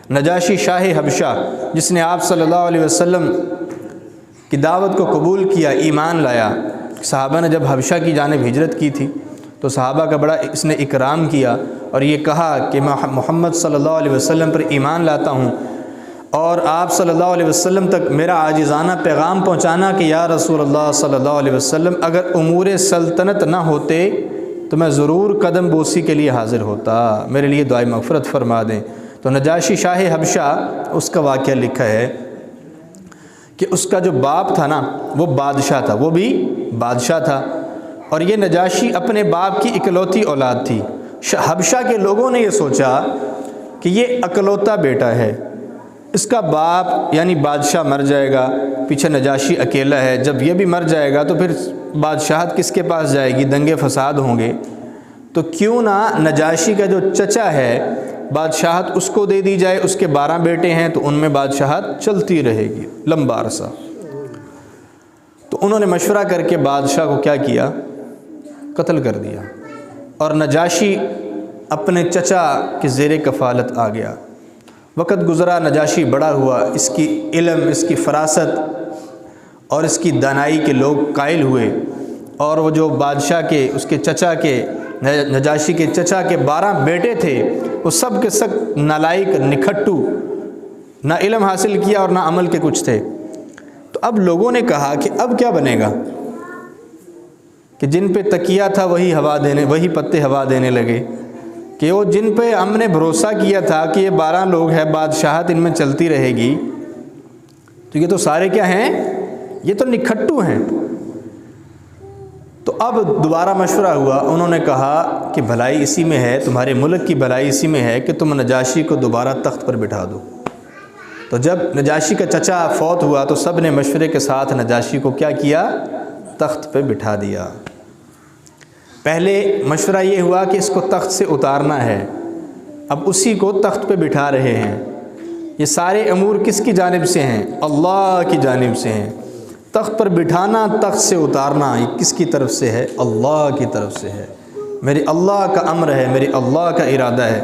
نجاشی شاہ حبشہ جس نے آپ صلی اللہ علیہ وسلم کی دعوت کو قبول کیا، ایمان لایا، صحابہ نے جب حبشہ کی جانب ہجرت کی تھی تو صحابہ کا بڑا اس نے اکرام کیا اور یہ کہا کہ میں محمد صلی اللہ علیہ وسلم پر ایمان لاتا ہوں، اور آپ صلی اللہ علیہ وسلم تک میرا عاجزانہ پیغام پہنچانا کہ یا رسول اللہ صلی اللہ علیہ وسلم اگر امور سلطنت نہ ہوتے تو میں ضرور قدم بوسی کے لیے حاضر ہوتا، میرے لیے دعائے مغفرت فرما دیں۔ تو نجاشی شاہ حبشہ، اس کا واقعہ لکھا ہے کہ اس کا جو باپ تھا نا وہ بادشاہ تھا، وہ بھی بادشاہ تھا، اور یہ نجاشی اپنے باپ کی اکلوتی اولاد تھی۔ حبشہ کے لوگوں نے یہ سوچا کہ یہ اکلوتا بیٹا ہے، اس کا باپ یعنی بادشاہ مر جائے گا، پیچھے نجاشی اکیلا ہے، جب یہ بھی مر جائے گا تو پھر بادشاہت کس کے پاس جائے گی، دنگے فساد ہوں گے، تو کیوں نہ نجاشی کا جو چچا ہے بادشاہت اس کو دے دی جائے، اس کے 12 بیٹے ہیں تو ان میں بادشاہت چلتی رہے گی لمبا عرصہ۔ تو انہوں نے مشورہ کر کے بادشاہ کو کیا کیا، قتل کر دیا، اور نجاشی اپنے چچا کے زیر کفالت آ گیا۔ وقت گزرا، نجاشی بڑا ہوا، اس کی علم، اس کی فراست اور اس کی دانائی کے لوگ قائل ہوئے، اور وہ جو بادشاہ کے اس کے چچا کے نجاشی کے چچا کے 12 بیٹے تھے وہ سب کے سب نالائق، نکھٹو، نہ علم حاصل کیا اور نہ عمل کے کچھ تھے۔ تو اب لوگوں نے کہا کہ اب کیا بنے گا، کہ جن پہ تکیہ تھا وہی پتے ہوا دینے لگے، کہ وہ جن پہ ہم نے بھروسہ کیا تھا کہ یہ 12 لوگ ہیں، بادشاہت ان میں چلتی رہے گی، تو یہ تو سارے کیا ہیں، یہ تو نکھٹو ہیں۔ تو اب دوبارہ مشورہ ہوا، انہوں نے کہا کہ بھلائی اسی میں ہے، تمہارے ملک کی بھلائی اسی میں ہے کہ تم نجاشی کو دوبارہ تخت پر بٹھا دو۔ تو جب نجاشی کا چچا فوت ہوا تو سب نے مشورے کے ساتھ نجاشی کو کیا کیا، تخت پہ بٹھا دیا۔ پہلے مشورہ یہ ہوا کہ اس کو تخت سے اتارنا ہے، اب اسی کو تخت پہ بٹھا رہے ہیں۔ یہ سارے امور کس کی جانب سے ہیں، اللہ کی جانب سے ہیں۔ تخت پر بٹھانا، تخت سے اتارنا، یہ کس کی طرف سے ہے، اللہ کی طرف سے ہے۔ میرے اللہ کا امر ہے، میرے اللہ کا ارادہ ہے۔